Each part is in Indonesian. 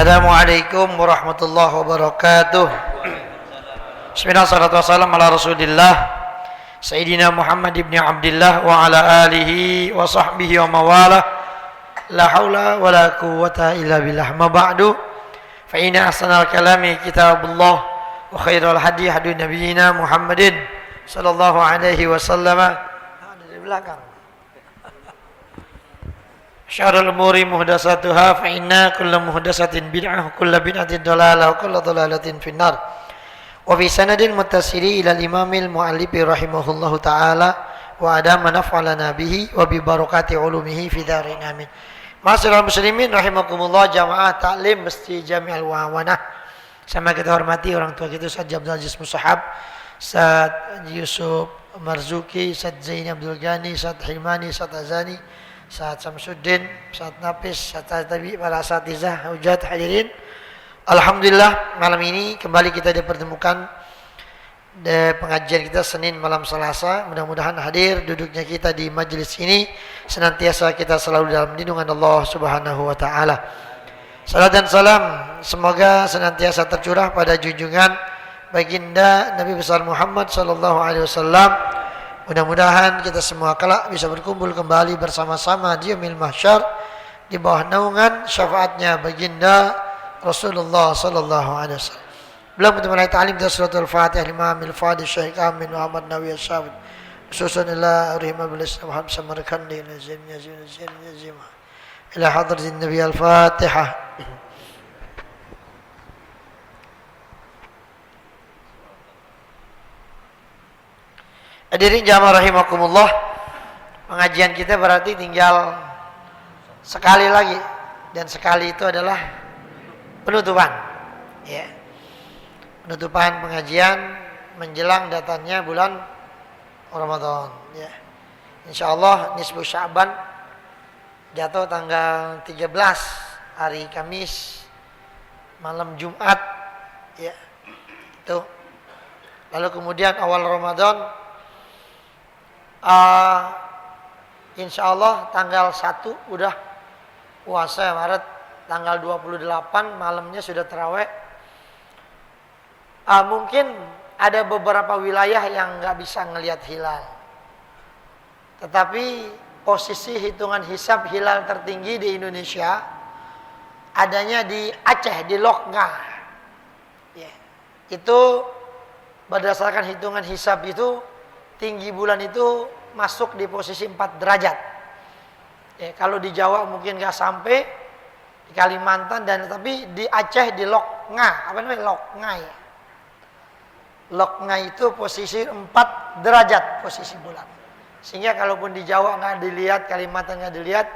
Assalamualaikum warahmatullahi wabarakatuh. Bismillah, salatu wassalam ala rasulillah Sayyidina Muhammad ibn Abdillah wa ala alihi wa sahbihi wa mawalah. La hawla wa la quwwata illa billah. Ma ba'du, fa inna ahsanal kalami kitabullah wa khairal hadi hadi nabiyina Muhammadin sallallahu alaihi wasallam. Ada di belakang. Syarul umuri muhdasatuha fa inna kulla muhdasatin bid'ah wa kulla bid'atin dhalalah wa kulla dhalalatin finnar. Wa fi sanadin muttasili ila al-imamil mu'allif rahimahullahu ta'ala wa adama naf'alana bihi wa bi barakati ulumihi fi darin amin. Ma'asyiral muslimin rahimakumullah, jamaah taklim Masjid Jami'al Wawanah. Sama kita hormati orang tua kita Ustaz Abdul Aziz Musahab, Ustaz Yusuf Marzuki, Ustaz Zaini Abdul Ghani, Ustaz Hilmani, Ustaz Azani, Ustaz Samsuddin, Ustaz Nafis, Ustaz Tabi, para asatizah, hujat hadirin. Alhamdulillah, malam ini kembali kita dipertemukan di pengajian kita Senin malam Selasa. Mudah-mudahan hadir duduknya kita di majelis ini senantiasa kita selalu dalam lindungan Allah Subhanahu wa taala. Salam dan salam semoga senantiasa tercurah pada junjungan baginda Nabi besar Muhammad sallallahu alaihi wasallam. Mudah-mudahan kita semua kelak bisa berkumpul kembali bersama-sama di yaumil mahsyar di bawah naungan syafaatnya baginda Rasulullah sallallahu alaihi wasallam. Belum kita mulai ta'lim dari surah Al-Fatihah Imam Al-Fadhil Syekh Amin Muhammad Nawawi As-Sabit. Khususanillah rahimah bil Islam Muhammad Samarkandi nazim ila hadratin Nabi Al-Fatihah. Hadirin jamaah rahimakumullah, pengajian kita berarti tinggal sekali lagi, dan sekali itu adalah penutupan, ya. Penutupan pengajian menjelang datangnya bulan Ramadan, ya. Insyaallah nisfu Sya'ban jatuh tanggal 13 hari Kamis malam Jumat, ya. Itu. Lalu kemudian awal Ramadan insyaallah tanggal 1 udah puasa Maret, tanggal 28 malamnya sudah tarawih. Mungkin ada beberapa wilayah yang nggak bisa ngelihat hilal, tetapi posisi hitungan hisab hilal tertinggi di Indonesia adanya di Aceh, di Loknga, ya. Itu berdasarkan hitungan hisab itu tinggi bulan itu masuk di posisi 4 derajat. Ya, kalau di Jawa mungkin nggak sampai, di Kalimantan dan tapi di Aceh di Loknga, apa namanya Loknga, ya. Loknga itu posisi 4 derajat posisi bulan. Sehingga kalaupun di Jawa nggak dilihat, Kalimantan nggak dilihat,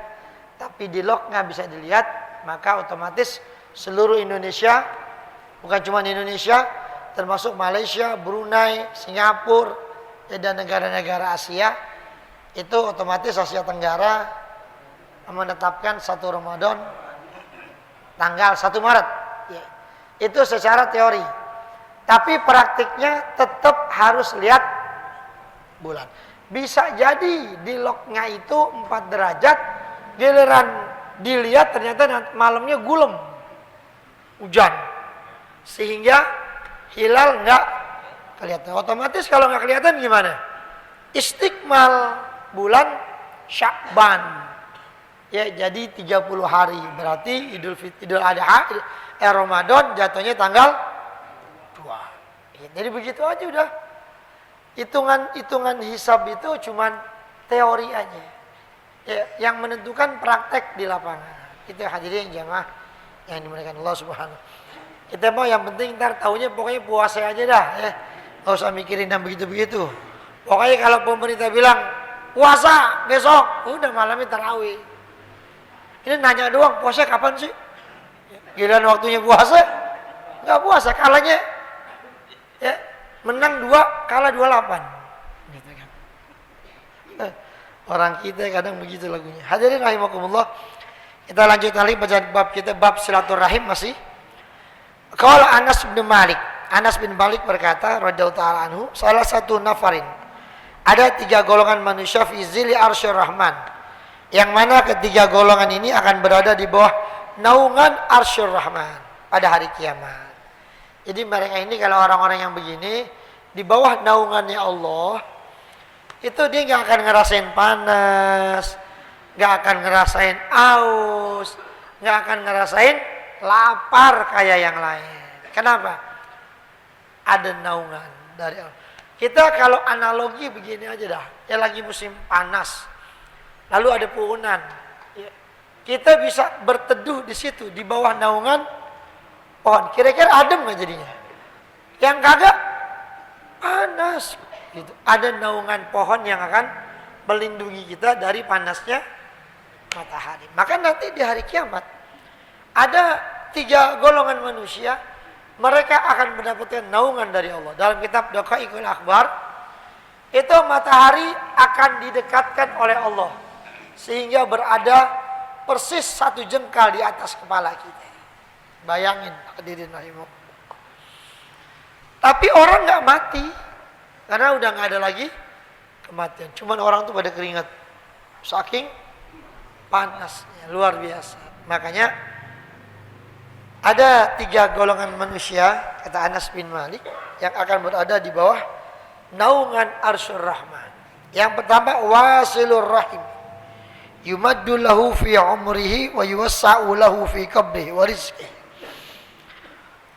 tapi di Loknga bisa dilihat, maka otomatis seluruh Indonesia, bukan cuma Indonesia, termasuk Malaysia, Brunei, Singapura, dan negara-negara Asia, itu otomatis Asia Tenggara menetapkan 1 Ramadan tanggal 1 Maret, ya. Itu secara teori, tapi praktiknya tetap harus lihat bulan. Bisa jadi di Loknga itu 4 derajat, giliran dilihat ternyata malamnya gulem, hujan, sehingga hilal nggak kelihatan. Otomatis kalau nggak kelihatan gimana? Istikmal bulan Sya'ban, ya, jadi 30 hari. Berarti Idul Adha, Ramadan jatuhnya tanggal 2. Ya, jadi begitu aja udah. Hitungan hisab itu cuman teori aja, ya, yang menentukan praktek di lapangan. Itu hadirin jamaah yang dimuliakan Allah Subhanahu. Kita mau yang penting ntar taunya pokoknya puasa aja dah, ya. Nggak usah mikirin yang begitu-begitu. Pokoknya kalau pemerintah bilang puasa besok, udah malamnya tarawih. Ini nanya doang, puasa kapan sih? Giliran waktunya puasa, nggak puasa, kalahnya, ya, menang 2, kalah 28. Gitu kan. Orang kita kadang begitu lagunya. Hadirin rahimakumullah, kita lanjut lagi bacaan bab kita, bab silaturahim masih. Qala Anas bin Malik. Anas bin Malik berkata radhiyallahu ta'ala anhu, salah satu nafarin, ada 3 golongan manusia fi zilli arsyir rahman, yang mana ketiga golongan ini akan berada di bawah naungan Arsyur Rahman pada hari kiamat. Jadi mereka ini kalau orang-orang yang begini di bawah naungannya Allah, itu dia nggak akan ngerasain panas, nggak akan ngerasain aus, nggak akan ngerasain lapar kayak yang lain. Kenapa? Ada naungan dari Allah. Kita kalau analogi begini aja dah, ya lagi musim panas, lalu ada puunan, ya, kita bisa berteduh di situ di bawah naungan pohon. Kira-kira adem nggak jadinya? Yang kagak panas. Gitu. Ada naungan pohon yang akan melindungi kita dari panasnya matahari. Maka nanti di hari kiamat ada 3 golongan manusia, mereka akan mendapatkan naungan dari Allah. Dalam kitab Daqaiqul Akhbar, itu matahari akan didekatkan oleh Allah sehingga berada persis 1 jengkal di atas kepala kita. Bayangin, hadirin rahimakumullah. Tapi orang nggak mati karena udah nggak ada lagi kematian. Cuman orang tuh pada keringat, saking panasnya luar biasa. Makanya ada 3 golongan manusia, kata Anas bin Malik, yang akan berada di bawah naungan Arsyur Rahman. Yang pertama, wasilur rahim, yumaddu lahu fi umrihi wa yuwassa'u lahu fi qabrihi wa rizqihi.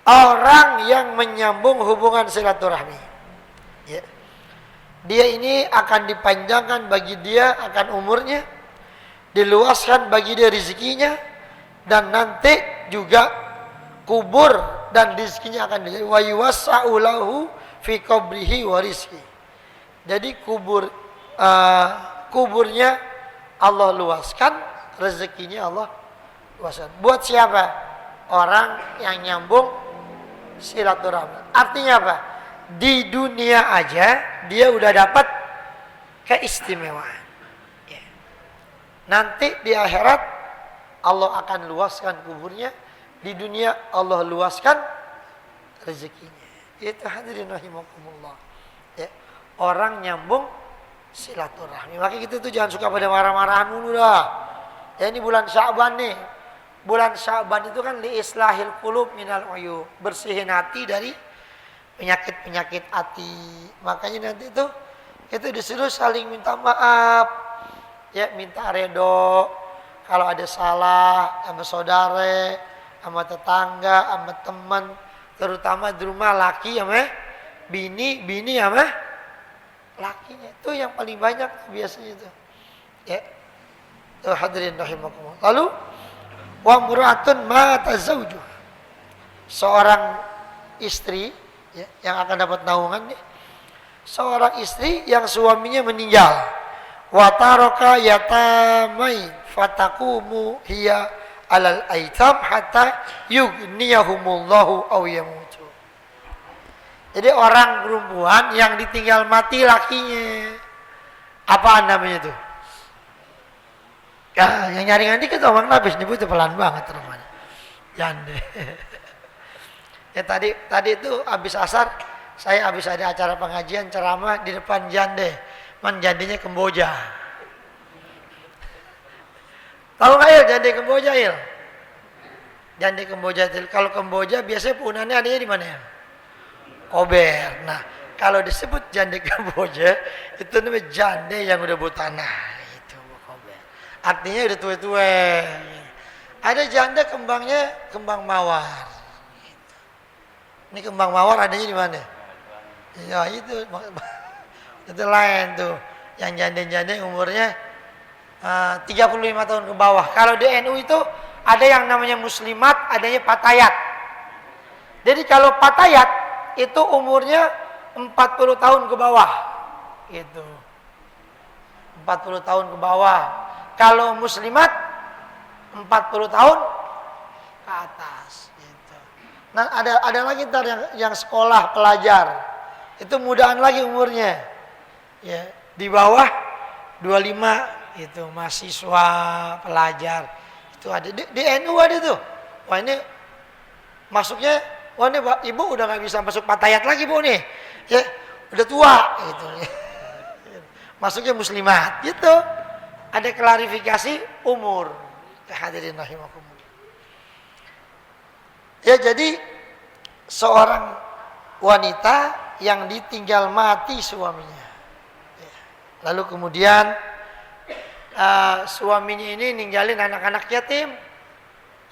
Orang yang menyambung hubungan silaturahmi, ya. Dia ini akan dipanjangkan bagi dia akan umurnya, diluaskan bagi dia rezekinya, dan nanti juga kubur dan rezekinya akan dijadi wa yuwassa'u lahu fi qabrihi wa rizqihi. Jadi kuburnya Allah luaskan, rezekinya Allah luaskan. Buat siapa? Orang yang nyambung silaturahmi. Artinya apa? Di dunia aja dia udah dapat keistimewaan. Ya. Nanti di akhirat Allah akan luaskan kuburnya, di dunia Allah luaskan rezekinya. Itu hadirin rahimakumullah. Ya. Orang nyambung silaturahmi. Maka kita tuh jangan suka pada marah-marahan dulu dah. Ya, ini bulan Sya'ban nih. Bulan Sya'ban itu kan li islahil qulub minal uyub, bersihin hati dari penyakit-penyakit hati. Makanya nanti itu disuruh saling minta maaf, ya, minta redo kalau ada salah sama saudara, sama tetangga, sama teman, terutama di rumah laki sama bini sama lakinya. Itu yang paling banyak biasanya itu. Ya. Tuh hadirin rahimakumullah. Lalu wa mur'atun mata zawjuh. Seorang istri, ya, yang akan dapat naungan nih. Seorang istri yang suaminya meninggal. Wa taraka yatamai fataqumu hiya alal aitam hatta yughniyahumullahu aw yamutu. Jadi orang perempuan yang ditinggal mati lakinya. Apaan namanya tuh? Ya, yang nyaringan dikit omong habis nyebutnya pelan banget namanya. Jande. Ya tadi itu habis asar saya habis ada acara pengajian ceramah di depan jande. Man jandenya Kemboja. Tahu nggak Il jande Kemboja Il? Jande Kemboja itu kalau Kemboja biasanya punannya adanya di mana ya? Kober. Nah, kalau disebut jande Kemboja itu namanya jande yang udah butanah. Artinya udah tua-tua. Ada janda kembangnya kembang mawar. Ini kembang mawar adanya di mana? Ya itu lain tuh. Yang janda-janda umurnya 35 tahun ke bawah. Kalau di NU itu ada yang namanya muslimat, adanya patayat. Jadi kalau patayat itu umurnya 40 tahun ke bawah. Gitu. 40 tahun ke bawah. Kalau muslimat 40 tahun ke atas gitu. Nah ada lagi ntar yang sekolah pelajar itu mudaan lagi umurnya ya di bawah 25 itu mahasiswa pelajar itu ada di NU ada tuh. Wah ini masuknya, wah ini ibu udah nggak bisa masuk patayat lagi bu nih ya udah tua gitu. Masuknya muslimat gitu. Ada klarifikasi umur. Hadirin rahimakumullah. Ya, jadi seorang wanita yang ditinggal mati suaminya. Ya. Lalu kemudian suaminya ini ninggalin anak-anak yatim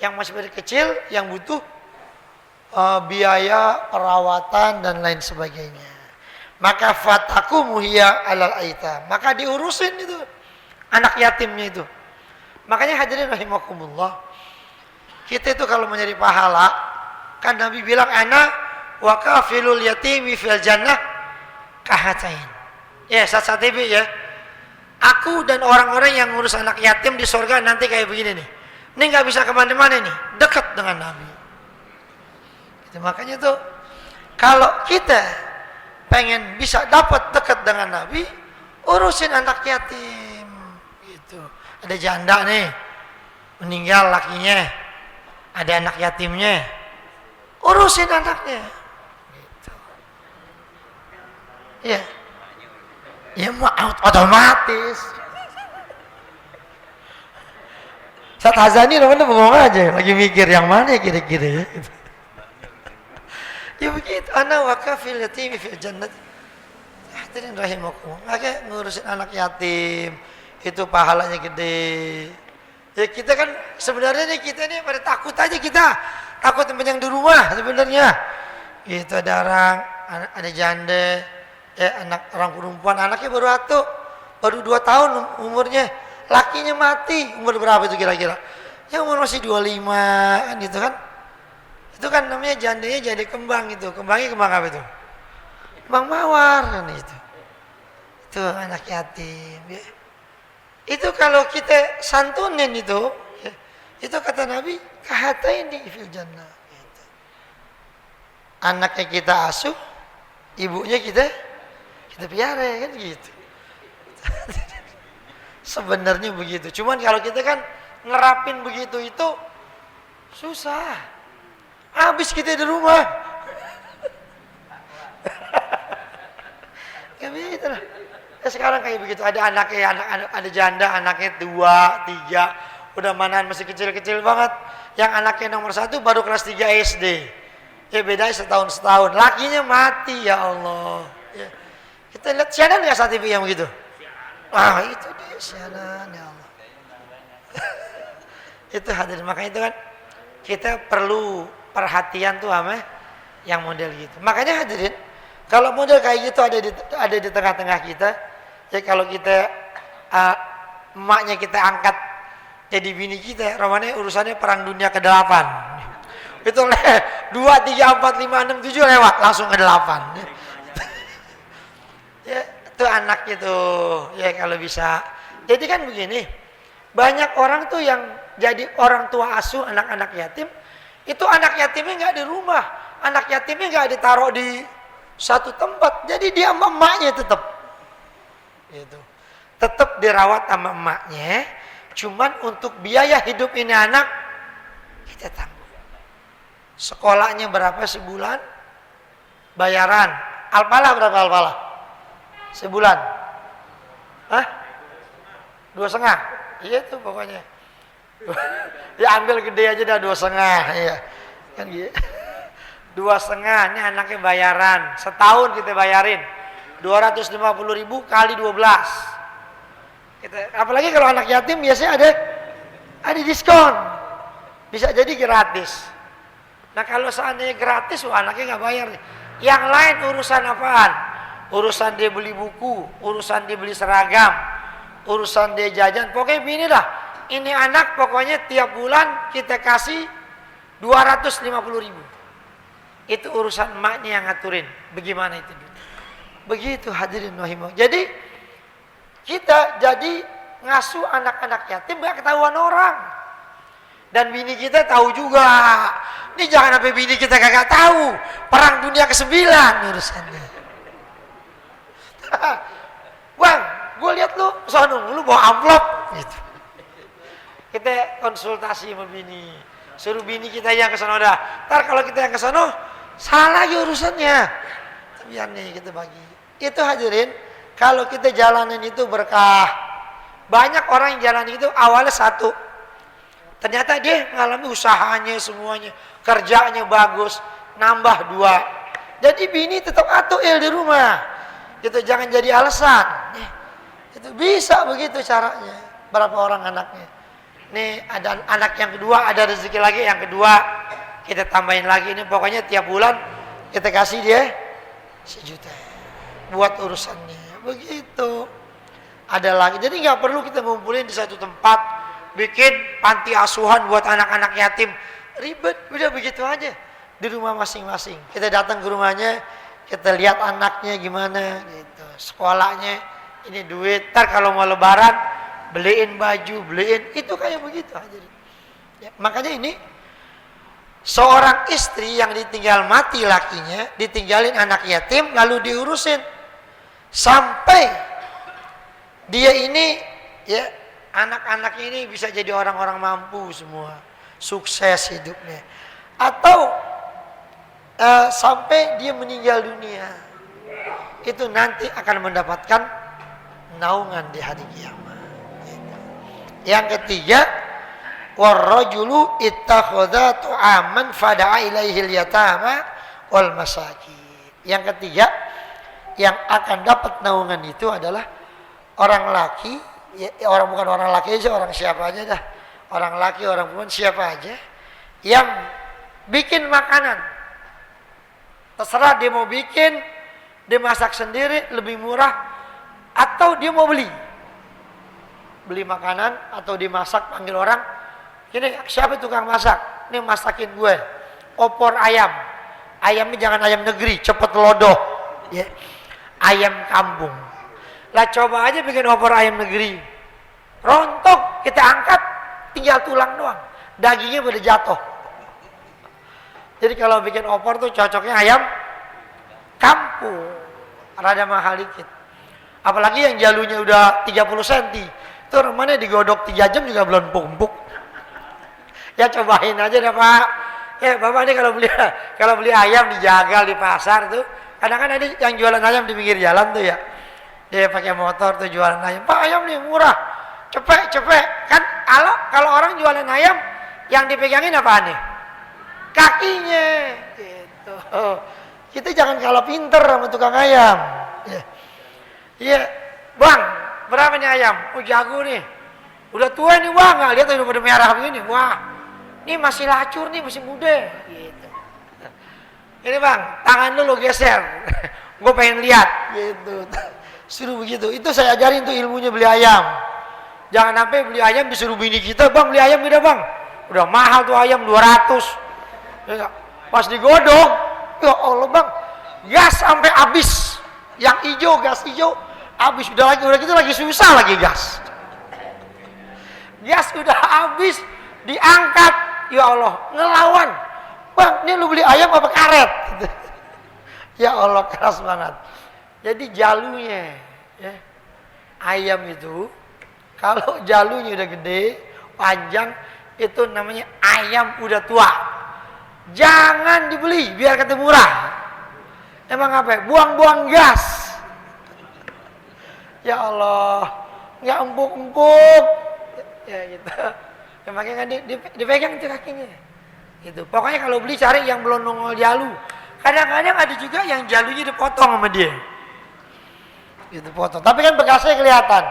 yang masih kecil, yang butuh biaya perawatan dan lain sebagainya. Maka fataku muhiya alal aita, maka diurusin itu anak yatimnya itu. Makanya hadirin rahimakumullah, kita itu kalau mencari pahala, kan Nabi bilang ana wa kafilul yatimi fil jannah kahatain. Ya, saat TV ya. Aku dan orang-orang yang ngurus anak yatim di surga nanti kayak begini nih. Ini nggak bisa kemana-mana nih, dekat dengan Nabi. Itu makanya tuh kalau kita pengen bisa dapat dekat dengan Nabi, urusin anak yatim. Gitu. Ada janda nih, meninggal lakinya, ada anak yatimnya, urusin anaknya. Gitu. Ya, ya otomatis. Saat Hazani namanya bengong aja, lagi mikir yang mana kira-kira. Ya begitu, ana wakafil yatimi fil jannah. Hadirin rahimakumullah. Maka ngurusin anak yatim itu pahalanya gede. Ya kita kan sebenarnya nih kita nih pada takut aja kita. Takut teman yang di rumah sebenarnya. Gitu ada orang, ada janda, anak orang perempuan, anaknya baru 2 tahun umurnya. Lakinya mati, umur berapa itu kira-kira? Ya umur masih 25 kan gitu kan. Itu kan namanya jandanya jadi kembang itu. Kembangnya kembang apa itu? Kembang mawar kan itu. Itu anak yatim ya. Itu kalau kita santunin itu ya, itu kata Nabi kahataini fil jannah gitu. Anaknya kita asuh, ibunya kita piara kan gitu. Sebenarnya begitu. Cuman kalau kita kan nerapin begitu itu susah. Habis kita di rumah. Ya begitu lah. Ya sekarang kayak begitu. Ada anaknya, ada janda, anaknya 2, 3. Udah manaan masih kecil-kecil banget. Yang anaknya nomor 1 baru kelas 3 SD. Ya bedanya setahun. Lakinya mati ya Allah. Ya. Kita lihat siaran nggak saat TV yang begitu? Wah itu dia siaran ya Allah. Itu hadir, makanya itu kan kita perlu perhatian tuh sama yang model gitu. Makanya hadirin, kalau model kayak gitu ada di tengah-tengah kita, ya kalau kita emaknya kita angkat jadi bini kita, romanya urusannya perang dunia ke-8. Itu 2, 3, 4, 5, 6, 7 lewat langsung ke-8. Ya, itu anak itu ya kalau bisa. Jadi kan begini, banyak orang tuh yang jadi orang tua asuh anak-anak yatim, itu anak yatimnya nggak di rumah, anak yatimnya nggak ditaruh di satu tempat, jadi dia sama emaknya tetap, gitu, tetap dirawat sama emaknya. Cuman untuk biaya hidup ini anak kita tanggung. Sekolahnya berapa sebulan? Bayaran, alpalah berapa alpalah? Sebulan? Hah? 2,5? Iya tuh pokoknya. Ya ambil gede aja dah 2,5 ya. Kan gitu. 2,5 ini anaknya bayaran. Setahun kita bayarin 250.000 kali 12. Apalagi kalau anak yatim biasanya ada diskon. Bisa jadi gratis. Nah kalau seandainya gratis, anaknya nggak bayar. Yang lain urusan apaan? Urusan dia beli buku, urusan dia beli seragam, urusan dia jajan. Pokoknya begini dah. Ini anak pokoknya tiap bulan kita kasih 250.000. Itu urusan emaknya yang ngaturin. Bagaimana itu? Begitu hadirin rahimah. Jadi kita jadi ngasuh anak-anak yatim gak ketahuan orang. Dan bini kita tahu juga. Ini jangan sampai bini kita kagak tahu. Perang dunia ke-9 urusannya. Bang, gue lihat lu sono, lu bawa amplop gitu. Kita konsultasi sama bini, suruh bini kita yang ke sono dah. Ntar kalau kita yang ke sono, salah lagi urusannya. Biar nih kita bagi. Itu hadirin, kalau kita jalanin itu berkah. Banyak orang yang jalan itu awalnya 1, Ternyata dia mengalami usahanya semuanya, kerjanya bagus, nambah 2. Jadi bini tetap atuil di rumah. Itu jangan jadi alasan. Itu bisa begitu caranya. Berapa orang anaknya? Nih ada anak yang kedua, ada rezeki lagi yang kedua, kita tambahin lagi. Ini pokoknya tiap bulan kita kasih dia 1 juta buat urusannya. Begitu. Ada lagi. Jadi nggak perlu kita ngumpulin di satu tempat, bikin panti asuhan buat anak-anak yatim. Ribet, udah begitu aja di rumah masing-masing. Kita datang ke rumahnya, kita lihat anaknya gimana gitu, sekolahnya, ini duit. Ntar kalau mau lebaran beliin baju, beliin itu kayak begitu aja. Ya, makanya ini seorang istri yang ditinggal mati lakinya, ditinggalin anak yatim, lalu diurusin sampai dia ini ya anak-anaknya ini bisa jadi orang-orang mampu semua, sukses hidupnya, atau sampai dia meninggal dunia, itu nanti akan mendapatkan naungan di hari kiamat. Yang ketiga, warrajulu ittakhadha tu'aman fada'a ilaihil yatama wal masakin. Yang ketiga yang akan dapat naungan itu adalah orang laki, ya, bukan orang laki aja, orang siapa aja dah. Orang laki, orang perempuan, siapa aja yang bikin makanan. Terserah dia mau bikin, dia masak sendiri lebih murah, atau dia mau beli makanan atau dimasak, panggil orang. Ini siapa tukang masak? Ini masakin gue opor ayam. Ayamnya jangan ayam negeri, cepet lodoh. Ya. Ayam kampung. Lah coba aja bikin opor ayam negeri, rontok, kita angkat tinggal tulang doang, dagingnya udah jatuh. Jadi kalau bikin opor tuh cocoknya ayam kampung, rada mahal dikit. Apalagi yang jalunya udah 30 cm, itu rumahnya digodok 3 jam juga belum empuk. Ya cobain aja dah Pak. Ya Bapak ini kalau beli ayam dijagal di pasar tuh, kadang-kadang ada yang jualan ayam di pinggir jalan tuh ya. Dia pakai motor tuh jualan ayam. Pak, ayam nih murah, cepet. Kan kalau orang jualan ayam, yang dipegangin apaan nih? Kakinya. Gitu. Kita jangan kalah pinter sama tukang ayam. Iya, bang, berapa nih ayam? Oh jago nih. Udah tua nih bang, nggak lihat udah pada merah begini. Wah, ini masih lacur nih, masih muda. Gitu. Ini bang, tangan lu geser. Gue pengen lihat. Gitu. Suruh begitu. Itu saya ajarin tuh ilmunya beli ayam. Jangan sampai beli ayam disuruh bini kita, bang beli ayam beda bang. Udah mahal tuh ayam 200. Ya, pas digodok, ya Allah bang, gas sampai habis. Yang hijau, gas hijau habis. Udah gitu lagi susah lagi gas. Gas udah habis, diangkat. Ya Allah, ngelawan. Bang, ini lu beli ayam apa karet? Ya Allah, keras banget. Jadi jalunya, ya, ayam itu kalau jalunya udah gede, panjang, itu namanya ayam udah tua. Jangan dibeli, biar kata murah. Emang apa? Buang-buang gas. Ya Allah, nggak empuk-empuk. Ya gitu. Ya, makanya kan dipegang itu kakinya. Gitu. Pokoknya kalau beli cari yang belum nongol jalu. Kadang-kadang ada juga yang jalunya dipotong sama dia. Gitu potong. Tapi kan bekasnya kelihatan.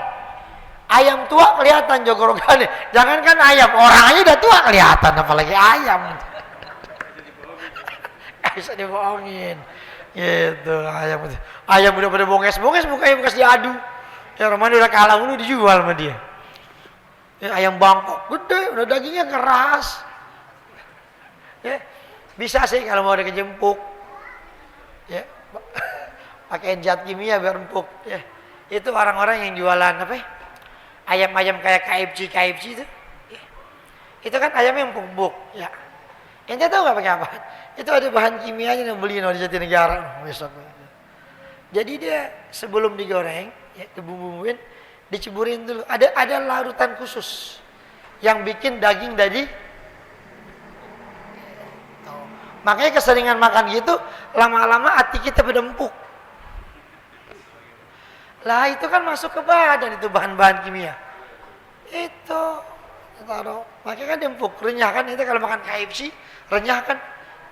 Ayam tua kelihatan jogorogannya. Jangankan ayam, orang aja udah tua kelihatan, apalagi ayam. Gak bisa dibohongin. Gitu ayam itu. Ayam udah pada bonges-bonges, mukanya bekas diadu. Yang rumahnya udah kalah dulu dijual sama dia. Ya, ayam Bangkok gede, udah dagingnya keras. Ya, bisa sih kalau mau ada kejempuk. Ya. Pakai zat kimia biar empuk ya. Itu orang-orang yang jualan apa ya? Ayam-ayam kayak KFC itu ya. Itu kan ayamnya empuk-empuk ya. Ente tahu nggak pakai apa? Itu ada bahan kimianya yang beli di Jatinegara besok. Jadi dia sebelum digoreng ya, dibumbuin, diceburin dulu. Ada larutan khusus yang bikin daging dari. Makanya keseringan makan gitu, lama-lama hati kita pada empuk. Lah itu kan masuk ke badan, itu bahan-bahan kimia. Itu taruh. Makanya kan empuk, renyah kan itu kalau makan KFC, renyah kan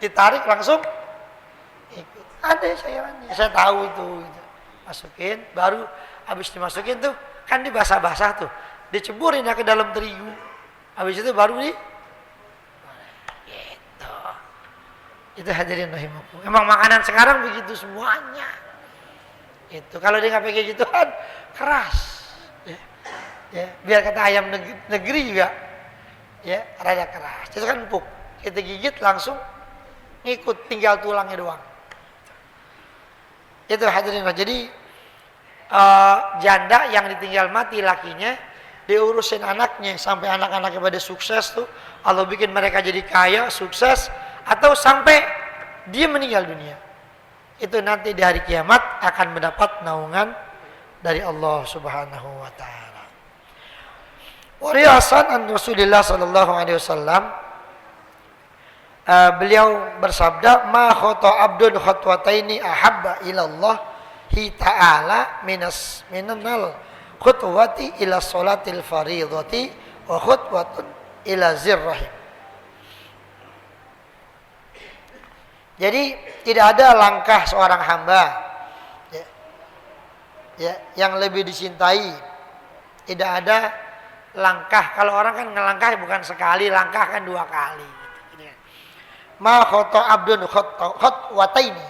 ditarik langsung ikut. Ada cairannya. Saya tahu itu. Masukin, baru habis dimasukin tuh kan dibasah-basah tuh. Diceburin ke dalam terigu. Habis itu baru gitu. Itu hadirin rahimakumullah. Emang makanan sekarang begitu semuanya. Itu kalau dia nggak pakai gituan keras. Ya, biar kata ayam negeri juga ya rada keras. Itu kan empuk. Kita gigit langsung ngikut, tinggal tulangnya doang. Itu hadirin. Jadi janda yang ditinggal mati lakinya diurusin anaknya sampai anak-anaknya pada sukses tuh. Allah bikin mereka jadi kaya, sukses, atau sampai dia meninggal dunia. Itu nanti di hari kiamat akan mendapat naungan dari Allah Subhanahu wa taala. Wariyasan an Rasulullah sallallahu alaihi wasallam, beliau bersabda, ma khata abdun khatwataini ahabba ila Allah ta'ala minal khutwati ila salatil fardhati wa khutwatun ila zirrahim. Jadi tidak ada langkah seorang hamba yang lebih dicintai. Tidak ada langkah. Kalau orang kan ngelangkah bukan sekali, langkah kan 2 kali. Ma khata abdun khatwataini.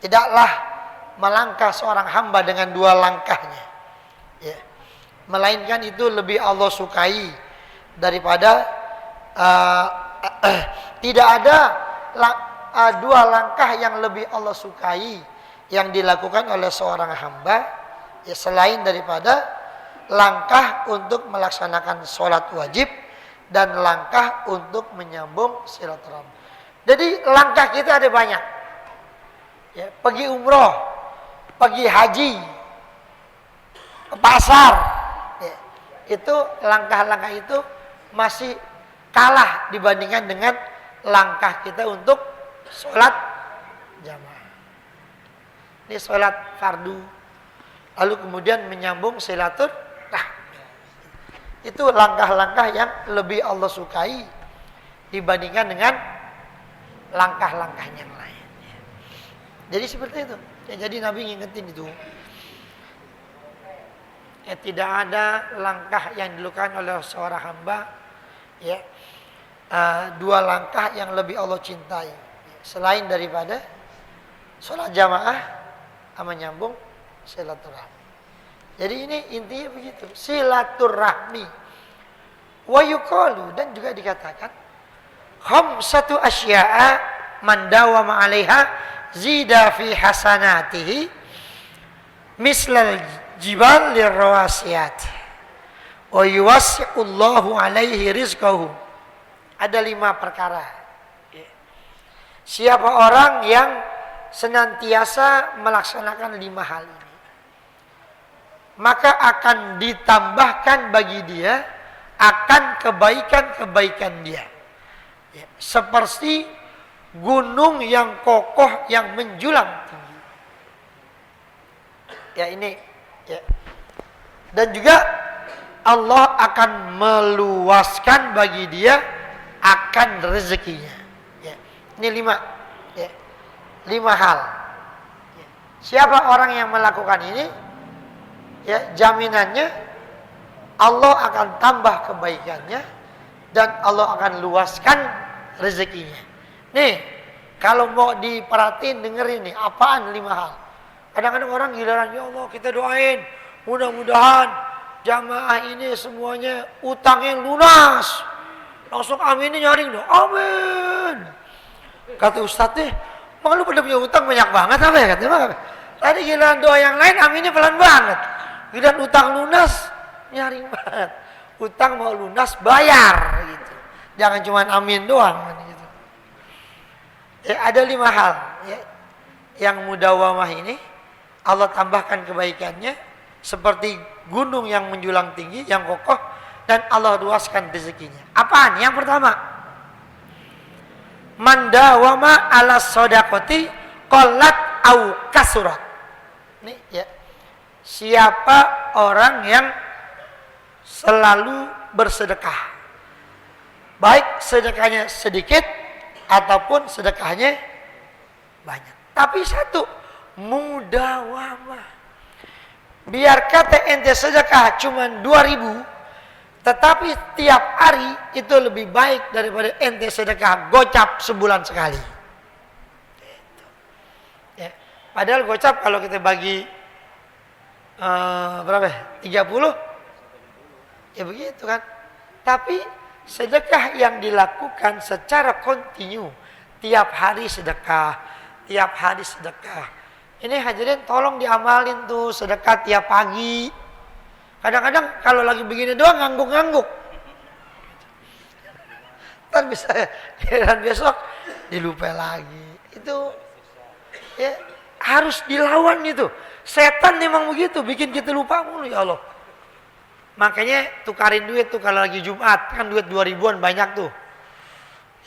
Tidaklah melangkah seorang hamba dengan 2 langkahnya. Ya. Melainkan itu lebih Allah sukai daripada tidak ada 2 langkah yang lebih Allah sukai yang dilakukan oleh seorang hamba ya, selain daripada langkah untuk melaksanakan sholat wajib dan langkah untuk menyambung silaturahmi. Jadi langkah kita ada banyak. Ya, pergi umroh, pergi haji, ke pasar. Ya, itu langkah-langkah itu masih kalah dibandingkan dengan langkah kita untuk sholat jamaah. Ini sholat fardu. Lalu kemudian menyambung silaturahmi. Itu langkah-langkah yang lebih Allah sukai dibandingkan dengan langkah-langkah yang lain. Jadi seperti itu. Ya, jadi Nabi ngingetin itu. Ya, tidak ada langkah yang dilakukan oleh seorang hamba ya, 2 langkah yang lebih Allah cintai ya, selain daripada sholat jamaah sama nyambung silaturahmi. Jadi ini intinya begitu, silaturahmi. Wa yuqalu, dan juga dikatakan khamsatu asya'a man dawama 'alaiha zida fi hasanatihi mislal jibal lirrawasiyat wa yuwasi'ullahu 'alaihi rizqahu. Ada 5 perkara. Siapa orang yang senantiasa melaksanakan 5 hal ini, maka akan ditambahkan bagi dia akan kebaikan-kebaikan dia. Ya, seperti gunung yang kokoh yang menjulang tinggi. Ya ini. Ya. Dan juga Allah akan meluaskan bagi dia akan rezekinya. Ya. Ini 5. Ya. 5 hal. Ya. Siapa orang yang melakukan ini? Ya, jaminannya Allah akan tambah kebaikannya dan Allah akan luaskan rezekinya. Nih, kalau mau diperhatiin dengerin nih, apaan 5 hal. Kadang-kadang orang giliran, ya Allah kita doain, mudah-mudahan jamaah ini semuanya utangnya lunas. Langsung aminnya nyaring dong, amin. Kata Ustadz, emang lu pada punya utang banyak banget apa ya? Katanya, tadi giliran doa yang lain aminnya pelan banget. Giliran utang lunas, nyaring banget. Utang mau lunas, bayar gitu. Jangan cuma amin doang gitu. Ya, ada 5 hal ya, yang mudawamah ini Allah tambahkan kebaikannya seperti gunung yang menjulang tinggi, yang kokoh, dan Allah luaskan rezekinya. Apaan? Yang pertama, mandawama ala sodakoti qolat au kasurat. Ini ya. Siapa orang yang selalu bersedekah, Baik sedekahnya sedikit ataupun sedekahnya banyak. Tapi satu, mudawamah. Biar kata ente sedekah cuma 2.000, tetapi tiap hari itu lebih baik daripada ente sedekah gocap sebulan sekali. Ya. Padahal gocap kalau kita bagi berapa? 30, ya begitu kan. Tapi sedekah yang dilakukan secara kontinu, tiap hari sedekah, tiap hari sedekah. Ini hadirin tolong diamalin tuh sedekah tiap pagi. Kadang-kadang kalau lagi begini doang ngangguk-ngangguk. Ntar bisa dan besok dilupa lagi. Itu ya harus dilawan itu. Setan memang begitu, bikin kita lupa mulu ya Allah. Makanya tukarin duit tuh kalau lagi Jumat, kan duit 2.000-an banyak tuh.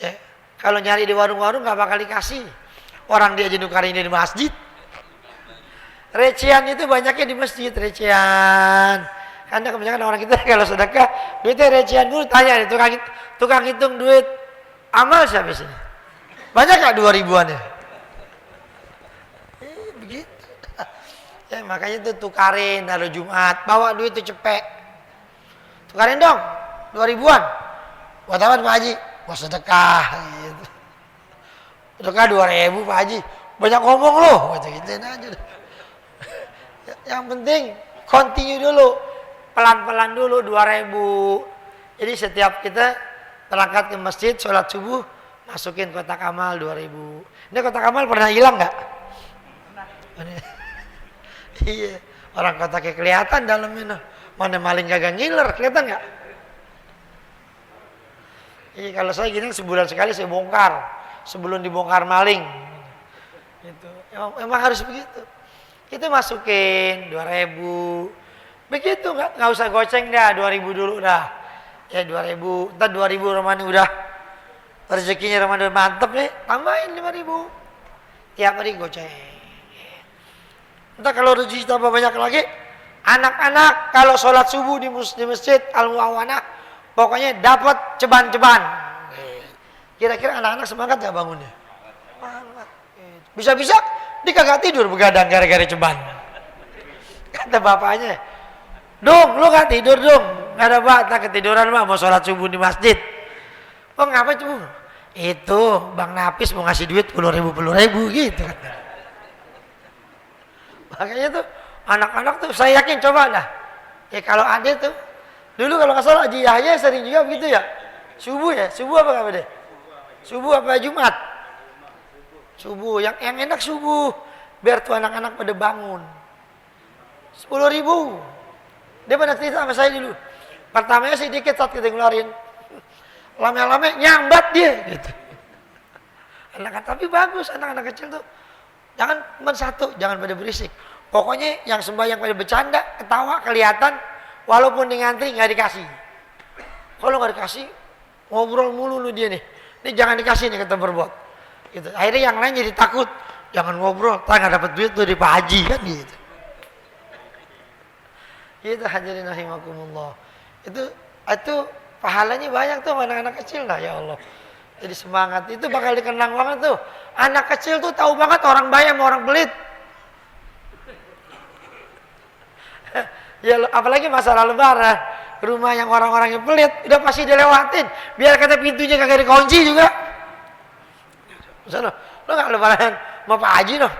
Ya, kalau nyari di warung-warung gak bakal dikasih. Orang dia aja nukarin di masjid. Recehan itu banyaknya di masjid, recehan. Karena kebanyakan orang kita kalau sedekah, duitnya recehan dulu. Tanya nih, tukang hitung duit amal siapa sih? Banyak gak 2.000-an ya? Begitu. Ya, makanya itu tukarin hari Jumat, bawa duit itu cepet. Tukarin dong, 2.000-an. Buat apa Pak Haji? Buat sedekah. Gitu. Sedekah 2.000 Pak Haji. Banyak ngomong loh. Gitu-gituin aja. Yang penting, continue dulu. Pelan-pelan dulu 2.000. Jadi setiap kita berangkat ke masjid, sholat subuh, masukin kotak amal 2.000. Ini kotak amal pernah hilang gak? Pernah. Iya. Orang kotaknya kelihatan dalamnya. Mana maling kagak ngiler, kelihatan nggak? Iya, kalau saya gini sebulan sekali saya bongkar, sebelum dibongkar maling. Gitu. Emang harus begitu. Itu masukin 2.000, begitu nggak usah goceng dah, 2.000 dulu dah. Ya 2.000, ntar 2.000 Ramadan udah rezekinya Ramadan mantep nih, tambahin 5.000. Tiap hari goceng. Ntar kalau rezeki tambah banyak lagi. Anak-anak kalau sholat subuh di masjid Al-Mu'awanah pokoknya dapat ceban-ceban. Kira-kira anak-anak semangat gak bangunnya? Semangat. Bisa-bisa dia kagak tidur begadang gara-gara ceban. Kata bapaknya, "Dong, lu gak tidur dong? Gak ada batas ketiduran mah mau sholat subuh di masjid." "Oh ngapa cuy?" "Itu Bang Napis mau ngasih duit 10.000 gitu." Makanya tuh anak-anak tuh saya yakin coba dah. Ya kalau ada tuh. Dulu kalau nggak salah Haji Yahya sering juga begitu ya. Subuh ya? Subuh apa deh? Subuh apa Jumat? Subuh. Yang enak subuh. Biar tuh anak-anak pada bangun. 10.000. Dia pada cerita sama saya dulu. Pertamanya sedikit saat kita ngeluarin. Lama-lama nyambat dia gitu. Anak-anak tapi bagus anak-anak kecil tuh. Jangan cuma satu, jangan pada berisik. Pokoknya yang sembahyang pada bercanda, ketawa, kelihatan, walaupun di ngantri nggak dikasih. Kalau nggak dikasih, ngobrol mulu lu dia nih. Ini jangan dikasih nih kata berbuat. Gitu. Akhirnya yang lain jadi takut, jangan ngobrol, tak nggak dapat duit tuh di Pak Haji kan gitu. Itu hadirin rahimakumullah. Itu pahalanya banyak tuh anak-anak kecil lah ya Allah. Jadi semangat itu bakal dikenang banget tuh. Anak kecil tuh tahu banget orang bayar sama orang pelit. Ya apalagi masalah lebaran, rumah yang orang-orangnya pelit udah pasti dilewatin. Biar kata pintunya kagak dikunci juga. Misalnya, lo nggak lebaran sama Pak Haji loh,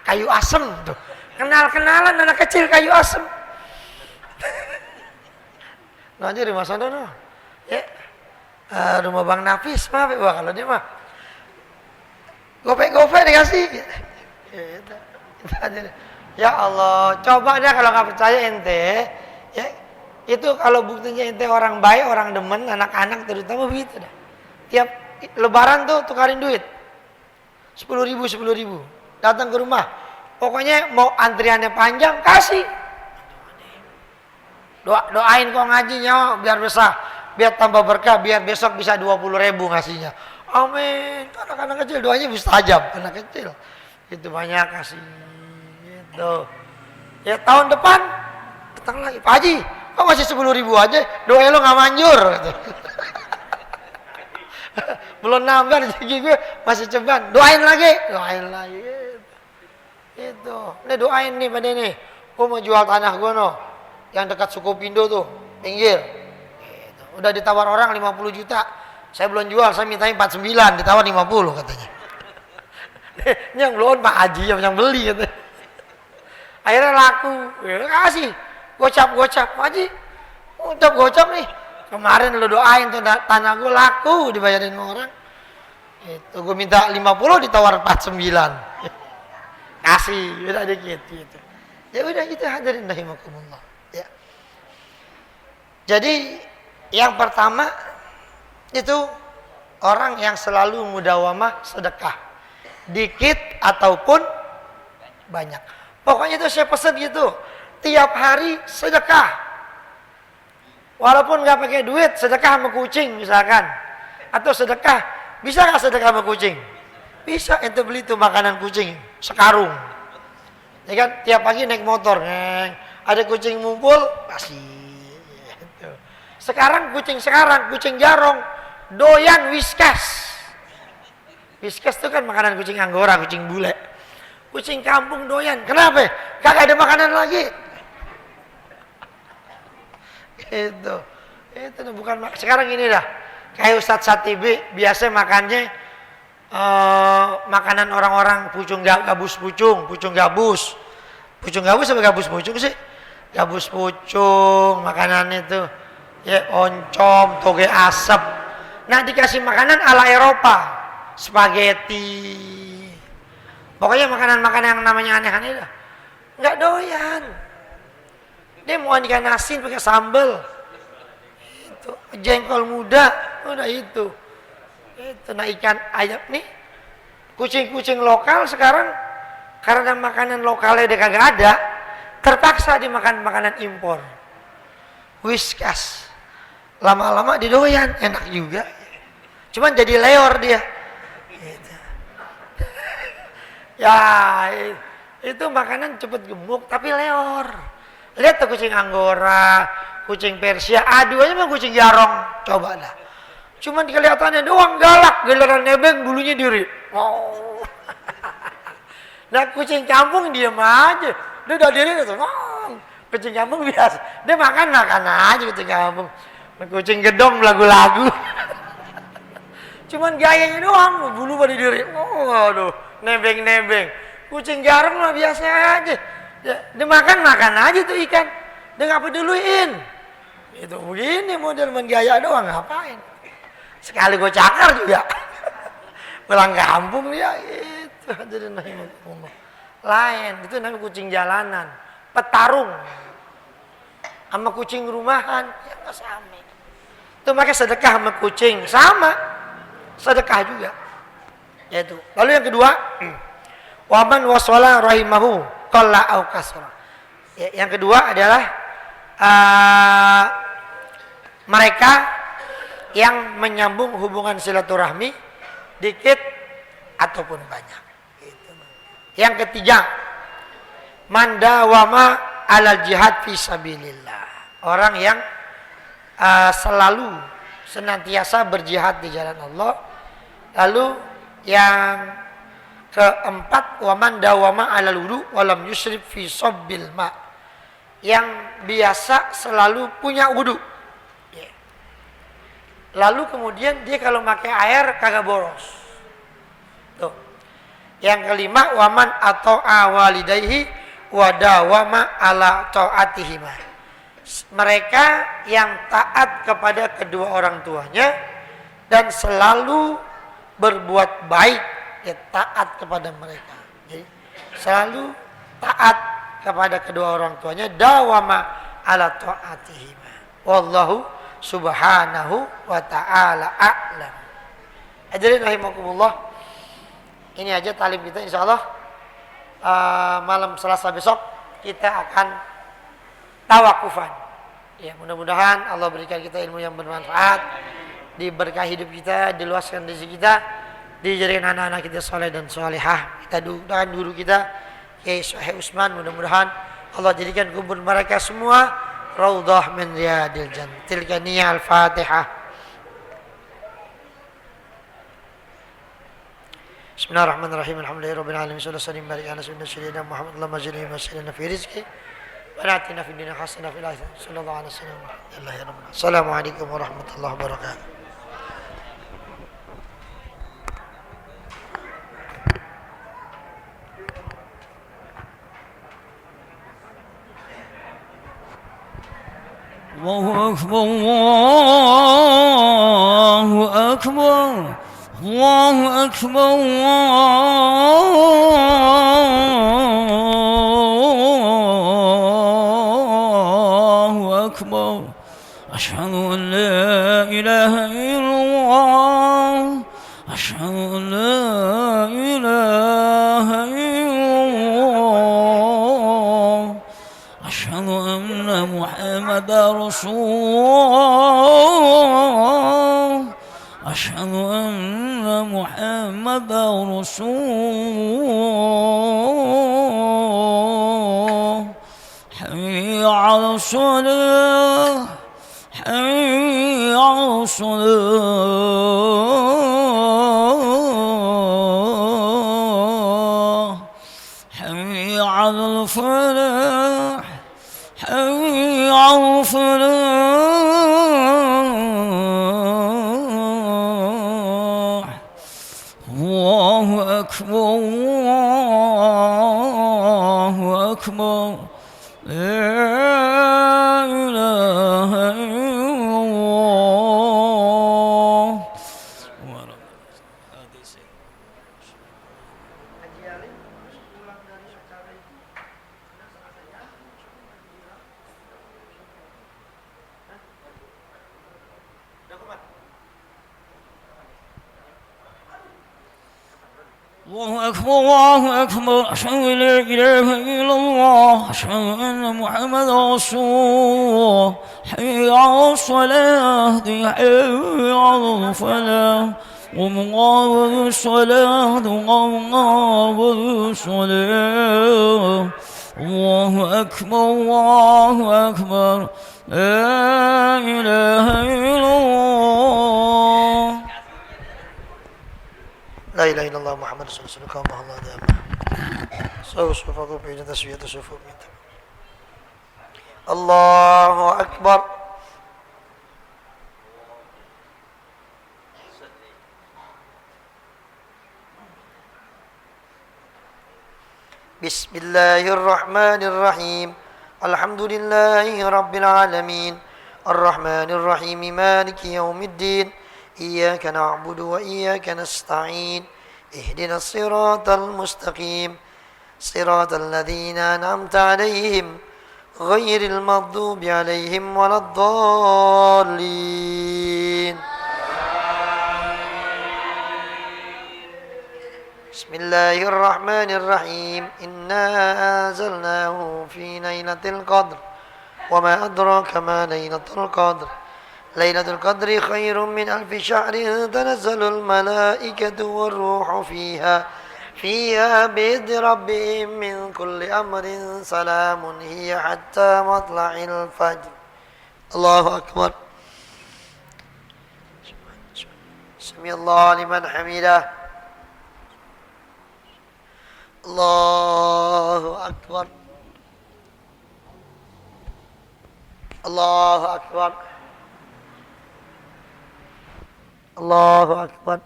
kayu asem tuh. Kenal-kenalan anak kecil kayu asem. Nah aja rumah sana no. Ya, rumah Bang Nafis mah, wah kalau dia mah gope-gope dikasih. Ya Allah, coba deh kalau nggak percaya ente, ya itu kalau buktinya ente orang baik, orang demen, anak-anak terutama begitu dah. Tiap lebaran tuh tukarin duit, 10.000, 10.000, datang ke rumah. Pokoknya mau antriannya panjang kasih. Doain kok ngajinya biar besar, biar tambah berkah, biar besok bisa 20.000 ngasihnya. Amin. Anak-anak kecil doanya mustajab, anak kecil itu banyak kasih. Gitu. Ya tahun depan datang lagi, Pak Haji, kok masih 10.000 aja? Doa lo nggak manjur. Gitu. Belum nambah rezeki gue masih ceban. Doain lagi. Itu. Ini doain nih pada nih. Gue mau jual tanah gue no. Yang dekat Sukopindo tuh, pinggir. Gitu. Udah ditawar orang 50 juta. Saya belum jual, saya mintanya 49, ditawar 50 katanya. Ini yang belum Pak Haji yang beli katanya. Akhirnya laku. Ya, kasih. Gocap. Pak Haji, gocap nih. Kemarin lu doain tuh tanah gue laku dibayarin orang. Itu gue minta 50 ditawar 49. Kasih, udah dikit gitu. Ya udah gitu hadirin rahimakumullah. Ya. Jadi yang pertama itu orang yang selalu mudawamah sedekah. Dikit ataupun banyak. Pokoknya itu saya pesan gitu. Tiap hari sedekah. Walaupun nggak pakai duit, sedekah sama kucing misalkan. Atau sedekah, bisa nggak sedekah sama kucing? Bisa, ente beli tuh makanan kucing, sekarung. Ya kan, tiap pagi naik motor, ada kucing ngumpul, kasih. Sekarang kucing jarong, doyan Whiskas. Whiskas itu kan makanan kucing Anggora, kucing bule. Kucing kampung doyan, kenapa? Kagak ada makanan lagi. Itu bukan sekarang ini dah kayak Ustadz Satibi biasa makannya makanan orang-orang pucung gabus apa gabus pucung sih, gabus pucung makanan itu ya, oncom, toge asap. Nah dikasih makanan ala Eropa, spaghetti, pokoknya makanan-makanan yang namanya aneh-aneh dah nggak doyan. Dia mau ikan asin pakai sambal, itu jengkol muda, udah itu. Nah ikan ayam nih, kucing-kucing lokal sekarang karena makanan lokalnya udah kagak ada, terpaksa dimakan makanan impor. Whiskas, lama-lama didoyan, enak juga. Cuman jadi leor dia. Gitu. Ya itu makanan cepet gemuk tapi leor. Lihat tuh kucing Anggora, kucing Persia, adu aja mah kucing jarong, coba dah. Cuman kelihatannya doang galak, giliran nebeng bulunya diri. Oh. Nah kucing kampung diem aja, dia udah diri tuh. Kucing kampung biasa, dia makan aja kucing kampung. Kucing gedong lagu-lagu. Cuman gayanya doang, bulu pada diri. Oh, aduh, nebeng. Kucing jarong mah biasa aja. Ya, dia makan aja tuh ikan, dia nggak peduliin. Itu begini model main gaya doang, ngapain? Sekali gue cakar juga, pulang kampung ya itu jadi lain. Itu namanya kucing jalanan, petarung, sama kucing rumahan, ya nggak sama. Itu makanya sedekah sama kucing sama, sedekah juga. Yaitu. Lalu yang kedua, waman waswala rahimahu. Qalla au kasra. Yang kedua adalah mereka yang menyambung hubungan silaturahmi dikit ataupun banyak. Yang ketiga, mandawama alal jihad fi sabilillah. Orang yang selalu senantiasa berjihad di jalan Allah. Lalu yang keempat, waman dawama alal wudu walam yusrif fi sabbil ma, yang biasa selalu punya wudu, lalu kemudian dia kalau pakai air kagak boros. Tuh. Yang kelima, waman ata'a walidayhi wa dawama ala ta'atihima, mereka yang taat kepada kedua orang tuanya dan selalu berbuat baik, ya, taat kepada mereka. Jadi selalu taat kepada kedua orang tuanya, dawama ala ta'atihima. Wallahu subhanahu wa ta'ala a'lam. Hadirin rahimakumullah. Ini aja talim kita, insyaallah malam Selasa besok kita akan tawakufan. Ya, mudah-mudahan Allah berikan kita ilmu yang bermanfaat, diberkahi hidup kita, diluaskan rezeki kita, dijadikan anak-anak kita soleh dan solehah. Kita doakan guru kita Kiai Syekh Utsman, mudah-mudahan Allah jadikan kubur mereka semua raudhah min riyadil jannah. Tilka niyya al-Fatihah. Bismillahirrahmanirrahim. Alhamdulillahirabbil alamin. Sallallahu alaihi wa sallam Muhammad Allahumma jalla wa sallim fi rizqi wa atina fid dunya hasanah fil akhirati sallallahu alaihi wasallam. Assalamualaikum warahmatullahi wabarakatuh. الله أكبر الله أكبر الله أكبر الله أكبر أشهد أن لا إله إلا الله أشهد أن لا إله إلا الله أشهد أن محمدا رسول الله أشهد أن محمدا رسول الله حي على الصلاة حي على الصلاة حي على الفلاح حي على الفلاح الله أكبر الله أكبر لا إله إلا الله الله أكبر الله أكبر أشهد أن لا إله إلا الله أشهد أن محمدا رسول الله حي على الصلاة حي على الفلاح ومقام الصلاة ومقام الصلاة الله أكبر الله أكبر لا إله إلا الله لا إله إلا الله محمد رسول الله كما الله دائما سووا صفوفكم بين تسوية صفوف الله أكبر بسم الله الرحمن الرحيم الحمد لله رب العالمين الرحمن الرحيم مالك يوم الدين إياك نعبد وإياك نستعين اهدنا الصراط المستقيم صراط الذين أنعمت عليهم غير المغضوب عليهم ولا الضالين بسم الله الرحمن الرحيم إنا أنزلناه في ليلة القدر وما أدراك ما ليلة القدر ليلة القدر خير من ألف شهر تنزل الملائكة والروح فيها بإذن ربهم من كل أمر سلام هي حتى مطلع الفجر الله أكبر سمع الله لمن حمده الله أكبر الله أكبر الله أكبر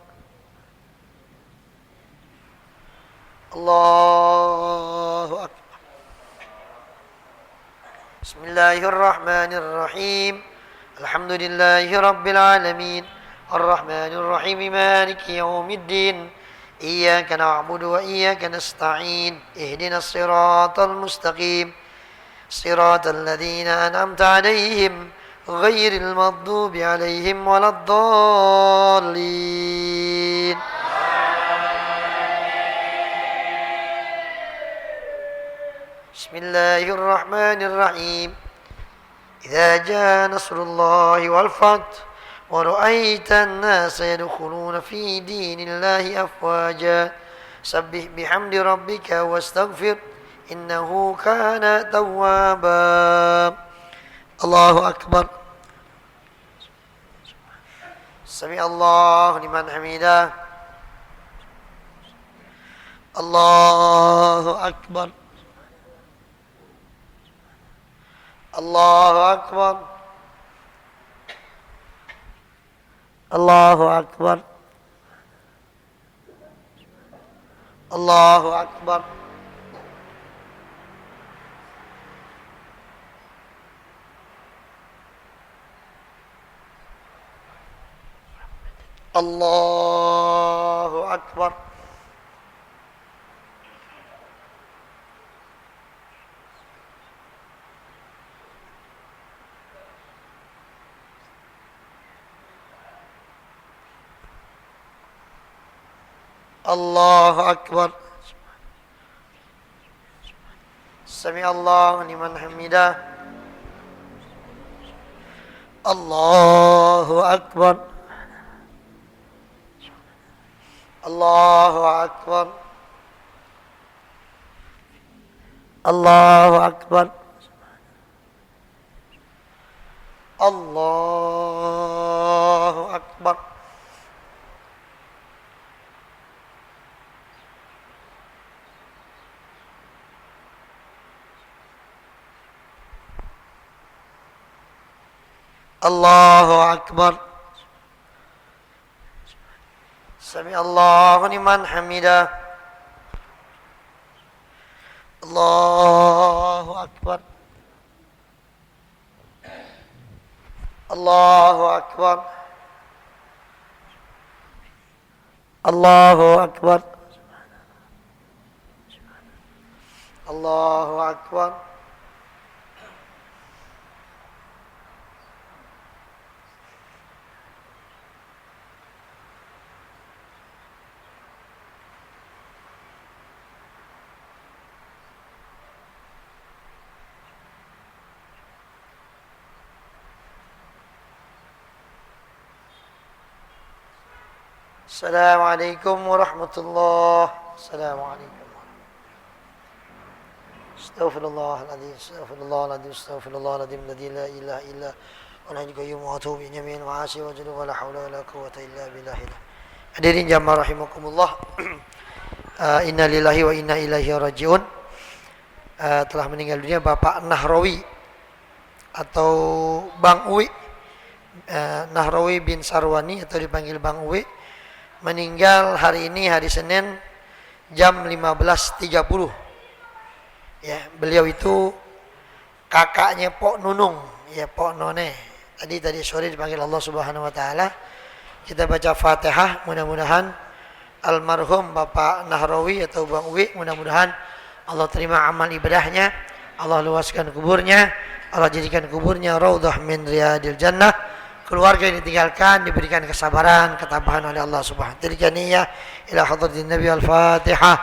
الله أكبر بسم الله الرحمن الرحيم الحمد لله رب العالمين الرحمن الرحيم مالك يوم الدين إياك نعبد وإياك نستعين اهدنا الصراط المستقيم صراط الذين أنعمت عليهم غير المغضوب عليهم ولا الضالين بسم الله الرحمن الرحيم إذا جاء نصر الله والفتح ورأيت الناس يدخلون في دين الله أفواجا سبح بحمد ربك واستغفر إنه كان توابا الله أكبر سمع الله لمن حمده Allahu Akbar. Allahu Akbar. Allahu Akbar. Allahu Akbar. Allahu Akbar. Allahu Akbar. Sami Allahu liman hamidah. Allahu Akbar. Allahu Akbar. Allahu Akbar. Allahu Akbar. Allahu Akbar. Sami Allahu liman hamidah. Allahu Akbar. Allahu Akbar. Allahu Akbar. Allahu Akbar. Assalamualaikum warahmatullahi wabarakatuh. Astaghfirullahaladzim, astaghfirullahaladzim, astaghfirullahaladzim, alladzi la ilaha illa huwal hayyul qayyum wa atubu ilaih min ma'asi wa jalla wa la haula wa la quwwata illa billah. Hadirin jamaah rahimakumullah. Inna lillahi wa inna ilaihi rajiun. Telah meninggal dunia Bapak Nahrawi atau Bang Uwi, Nahrawi bin Sarwani atau dipanggil Bang Uwi, meninggal hari ini, hari Senin jam 15.30. Ya, beliau itu kakaknya Pok Nunung, ya Pok None. Tadi sore dipanggil Allah Subhanahu wa taala. Kita baca Fatihah, mudah-mudahan almarhum Bapak Nahrawi atau Bang Uwi, mudah-mudahan Allah terima amal ibadahnya, Allah luaskan kuburnya, Allah jadikan kuburnya raudhah min riyadil jannah. Keluarga yang ditinggalkan diberikan kesabaran, ketabahan oleh Allah Subhanahu wa taala. Tilka niyyah ila hadratin Nabi al-Fatihah.